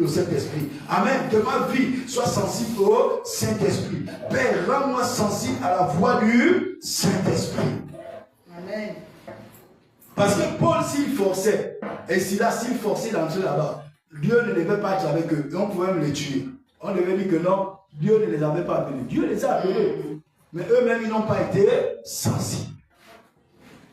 au Saint-Esprit. Amen. Que ma vie soit sensible au Saint-Esprit. Père, rends-moi sensible à la voix du Saint-Esprit. Amen. Parce que Paul, s'il forçait, et Silas, s'il forçait d'entrer là-bas, Dieu ne devait pas être avec eux. Et on pouvait même les tuer. On devait dire que non, Dieu ne les avait pas appelés. Dieu les a appelés. Mais eux-mêmes, ils n'ont pas été sensibles.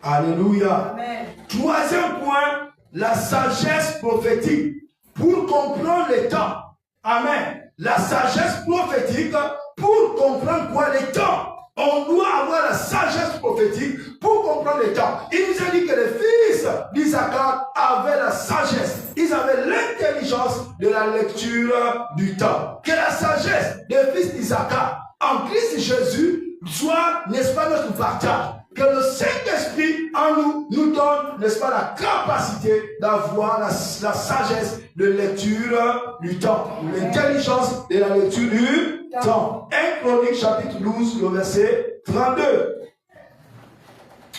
Alléluia. Amen. Troisième point, la sagesse prophétique. Pour comprendre les temps. Amen. La sagesse prophétique pour comprendre quoi les temps. On doit avoir la sagesse prophétique pour comprendre les temps. Il nous a dit que les fils d'Isaac avaient la sagesse. Ils avaient l'intelligence de la lecture du temps. Que la sagesse des fils d'Isaac en Christ Jésus soit, n'est-ce pas, notre partage. Que le Saint-Esprit en nous donne, n'est-ce pas, la capacité d'avoir la sagesse de lecture du temps. L'intelligence de la lecture du temps. 1 Chronique chapitre 12, le verset 32.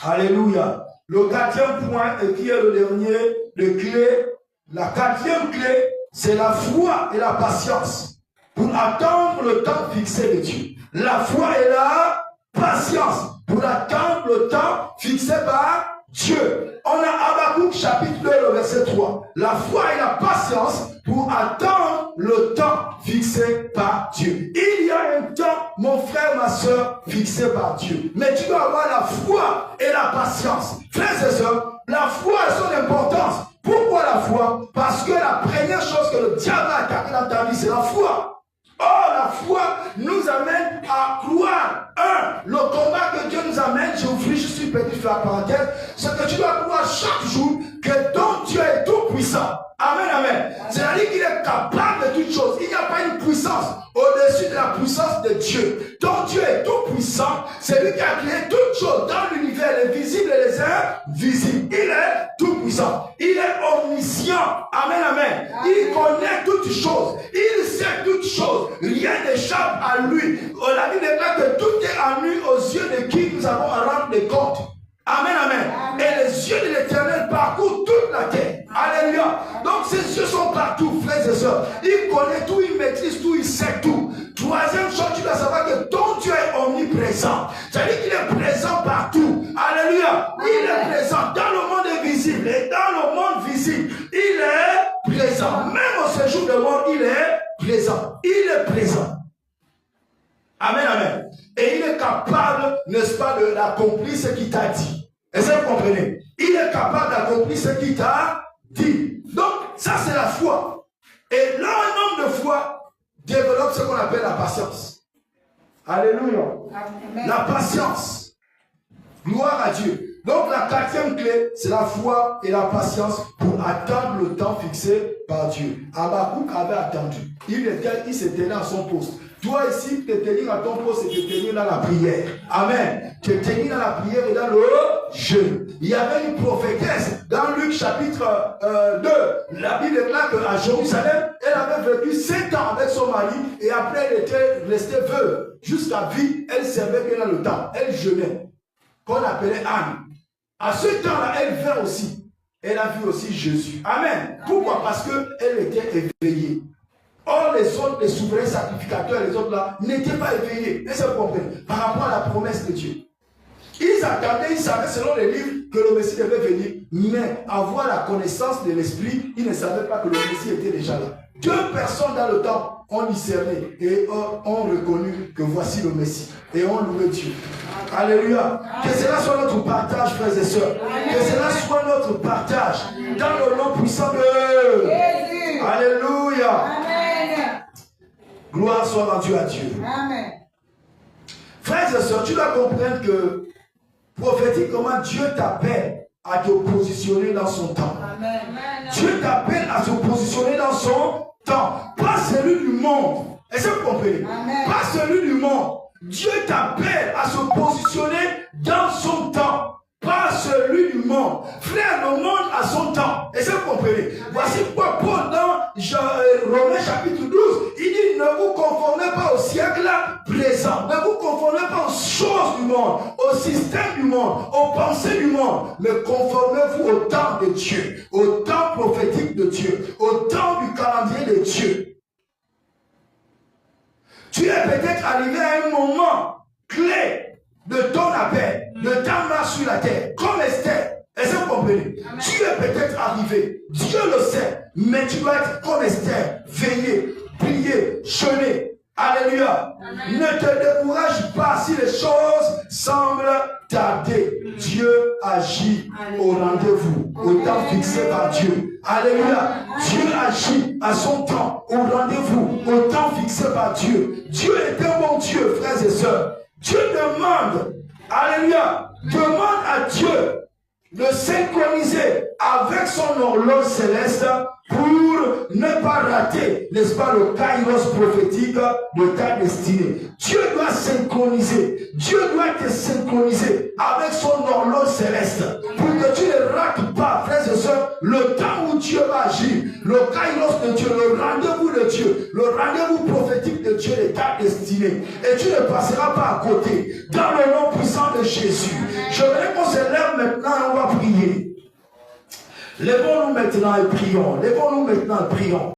Alléluia. Le quatrième point, et qui est le dernier, le clé, la quatrième clé, c'est la foi et la patience. Pour attendre le temps fixé de Dieu. La foi et la patience. Pour attendre le temps fixé par Dieu. On a Habakkuk chapitre 2, le verset 3. La foi et la patience pour attendre le temps fixé par Dieu. Il y a un temps, mon frère, ma soeur, fixé par Dieu. Mais tu dois avoir la foi et la patience. Frères et sœurs, la foi a son importance. Pourquoi la foi? Parce que la première chose que le diable a attaqué dans ta vie, c'est la foi. Or, la foi nous amène à croire. Le combat que Dieu nous amène, j'ouvre juste une petite parenthèse, c'est que tu dois croire chaque jour que ton Dieu est tout puissant. Amen, amen. C'est-à-dire qu'il est capable de toutes choses. Il n'y a pas une puissance au-dessus de la puissance de Dieu. Ton Dieu est tout puissant. C'est lui qui a créé toutes choses dans l'univers, les visibles et les invisibles. Il est tout puissant. Il est omniscient. Amen, amen. Il connaît toutes choses. Il sait toutes choses. Rien n'échappe à lui. La Bible déclare que tout est à lui aux yeux de qui nous avons à rendre des comptes. Amen, amen. Et les yeux de l'Éternel parcourent toute la terre. Alléluia. Donc ses yeux sont partout, frères et sœurs. Il connaît tout, il maîtrise tout, il sait tout. Troisième chose, tu dois savoir que ton Dieu est omniprésent. C'est-à-dire qu'il est présent partout. Alléluia. Il est présent dans le monde invisible et dans le monde visible. Il est présent. Même au séjour de mort, il est présent. Il est présent. Amen, amen. Et il est capable, n'est-ce pas, d'accomplir ce qu'il t'a dit. Est-ce que vous comprenez? Il est capable d'accomplir ce qu'il t'a dit. Donc, ça c'est la foi. Et là, un homme de foi développe ce qu'on appelle la patience. Alléluia. Amen. La patience. Gloire à Dieu. Donc, la quatrième clé, c'est la foi et la patience pour attendre le temps fixé par Dieu. Habakkuk avait attendu. Il s'est tenu à son poste. Toi ici, te tenir à ton poste et te tenir dans la prière. Amen. Te tenir dans la prière et dans le jeûne. Il y avait une prophétesse dans Luc chapitre 2. La Bible déclare qu'à Jérusalem, elle avait vécu 7 ans avec son mari et après elle était restée veuve. Jusqu'à vie, elle servait que dans le temps. Elle jeûnait. Qu'on appelait Anne. À ce temps-là, elle vint aussi. Elle a vu aussi Jésus. Amen. Pourquoi? Parce qu'elle était éveillée. Or, les autres, les souverains sacrificateurs, les autres là, n'étaient pas éveillés. Est-ce que vous comprenez? Par rapport à la promesse de Dieu. Ils attendaient, ils savaient selon les livres que le Messie devait venir, mais avoir la connaissance de l'Esprit, ils ne savaient pas que le Messie était déjà là. 2 personnes dans le temps ont discerné et ont reconnu que voici le Messie. Et ont loué Dieu. Alléluia. Que cela soit notre partage, frères et sœurs. Que cela soit notre partage dans le nom puissant de Jésus. Alléluia. Amen. Gloire soit rendue à Dieu. Amen. Frères et sœurs, tu dois comprendre que prophétiquement, Dieu t'appelle à te positionner dans son temps. Amen. Dieu t'appelle à se positionner dans son temps. Pas celui du monde. Est-ce que vous comprenez? Amen. Pas celui du monde. Dieu t'appelle à se positionner dans son temps. Pas celui du monde. Frère, le monde a son temps. Est-ce que vous comprenez? Voici pourquoi Paul dans Romains chapitre 12, il dit ne vous conformez pas au siècle présent. Ne vous conformez pas aux choses du monde, au système du monde, aux pensées du monde, mais conformez-vous au temps de Dieu, au temps prophétique de Dieu, au temps du calendrier de Dieu. Tu es peut-être arrivé à un moment clé de ton appel, de ta marche sur la terre, comme Esther. Est-ce que vous comprenez? Tu es peut-être arrivé, Dieu le sait, mais tu dois être comme Esther, veiller, prier, jeûner. Alléluia. Amen. Ne te décourage pas si les choses semblent tarder. Dieu agit au rendez-vous, au temps fixé par Dieu. Alléluia. Dieu agit à son temps, au rendez-vous, au temps fixé par Dieu. Dieu est un bon Dieu, frères et sœurs. Dieu demande, alléluia, demande à Dieu de synchroniser avec son horloge céleste pour ne pas rater, n'est-ce pas, le kairos prophétique de ta destinée. Dieu doit synchroniser. Dieu doit te synchroniser avec son horloge céleste pour que tu ne rates pas, frères et sœurs, le temps où Dieu va agir, le kairos de Dieu, le rendez-vous de Dieu, le rendez-vous prophétique de Dieu de ta destinée. Et tu ne passeras pas à côté. Dans le nom puissant de Jésus. Je voudrais qu'on se lève maintenant et on va prier. Lèvons-nous maintenant et prions. Lèvons-nous maintenant et prions.